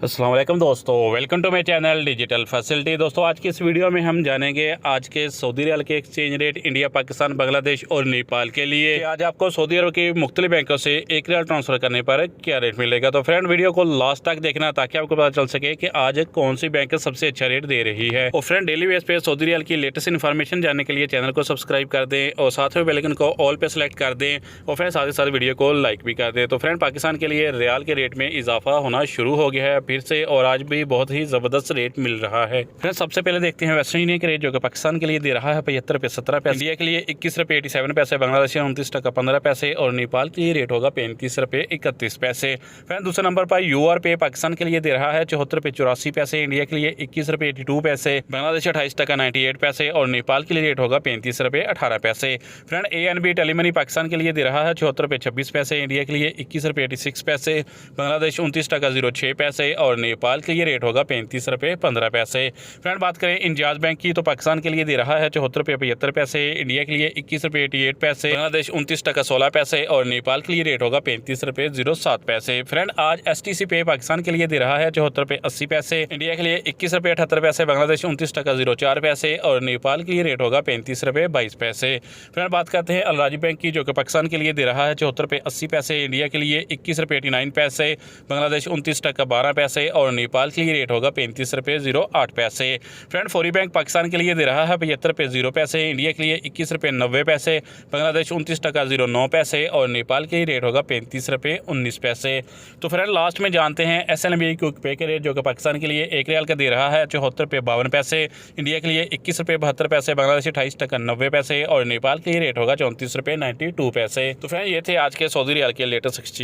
अस्सलाम वालेकुम दोस्तों, welcome to my channel digital facility. दोस्तों आज की इस वीडियो में हम जानेंगे आज के सऊदी रियाल के exchange rate India, Pakistan, Bangladesh और नेपाल के लिए। आज आपको सऊदी अरब के मुख्तलिफ बैंकों से एक रियाल ट्रांसफर करने पर क्या रेट मिलेगा। तो फ्रेंड वीडियो को लास्ट तक देखना ताकि आपको पता चल सके कि आज कौन सी बैंक सबसे अच्छा रेट दे रही है। और फ्रेंड डेली बेस पे सऊदी रियाल की लेटेस्ट इन्फॉर्मेशन जानने के लिए चैनल को सब्सक्राइब कर दें और साथ में बेल आइकन को ऑल पे सेलेक्ट कर दें और फ्रेंड साथ ही साथ वीडियो को लाइक भी कर दें। तो फ्रेंड पाकिस्तान के लिए रियाल के रेट में इजाफा होना शुरू हो गया है फिर से, और आज भी बहुत ही ज़बरदस्त रेट मिल रहा है। फ्रेंड्स सबसे पहले देखते हैं वेस्टर्न यूनियन के रेट, जो कि पाकिस्तान के लिए दे रहा है 75 रुपये 17 पैसे, इंडिया के लिए 21 रुपये 87 पैसे, बांग्लादेश 29 टका 15 पैसे और नेपाल के लिए रेट होगा 35 रुपये 31 पैसे। फ्रेंड दूसरे नंबर पर यूआर पे पाकिस्तान के लिए दे रहा है 74 रुपये 84 पैसे, इंडिया के लिए 21 रुपये 82 पैसे, बांग्लादेश 28 टका 98 पैसे और नेपाल के लिए रेट होगा 35 रुपये 18 पैसे। फ्रेंड ANB टेलीमनी पाकिस्तान के लिए दे रहा है 74 रुपये 26 पैसे, इंडिया के लिए 21 रुपये 86 पैसे, बांग्लादेश 29 टका 06 पैसे और नेपाल के लिए रेट होगा 35 रुपये 15 पैसे। फ्रेंड बात करें इंजाज बैंक की तो पाकिस्तान के लिए दे रहा है 74 रुपये 75 पैसे, इंडिया के लिए 21 रुपये 88 पैसे, बांग्लादेश 29 टका 16 पैसे और नेपाल के लिए रेट होगा 35 रुपये 07 पैसे। फ्रेंड आज STC पे पाकिस्तान के लिए दे रहा है 74 रुपये 80 पैसे, इंडिया के लिए 21 रुपये 78 पैसे, बांग्लादेश 29 टका 04 पैसे और नेपाल के लिए रेट होगा 35 रुपये 22 पैसे। फ्रेंड बात करते हैं अलराजी बैंक की, जो कि पाकिस्तान के लिए दे रहा है 74 रुपये 80 पैसे, इंडिया के लिए 21 रुपये 89 पैसे, बांग्लादेश 29 टका 12 पैसे और नेपाल के लिए रेट होगा 35 रुपये 08 पैसे। फ्रेंड फौरी बैंक पाकिस्तान के लिए दे रहा है 75 रुपये 0 पैसे, इंडिया के लिए 21 रुपये 90 पैसे, बांग्लादेश 29 टका 09 पैसे और नेपाल के लिए रेट होगा 35 रुपये 19 पैसे। तो फ्रेंड लास्ट में जानते हैं SNB क्विक पे के रेट, जो कि पाकिस्तान के लिए एक रियाल का दे रहा है 74 रुपये 52 पैसे, इंडिया के लिए 21 रुपये 72 पैसे, बांग्लादेश 28 टका 90 पैसे और नेपाल के लिए रेट होगा 34 रुपये 92 पैसे। तो फ्रेंड ये थे आज के सऊदी रियाल के लेटेस्ट एक्सचेंज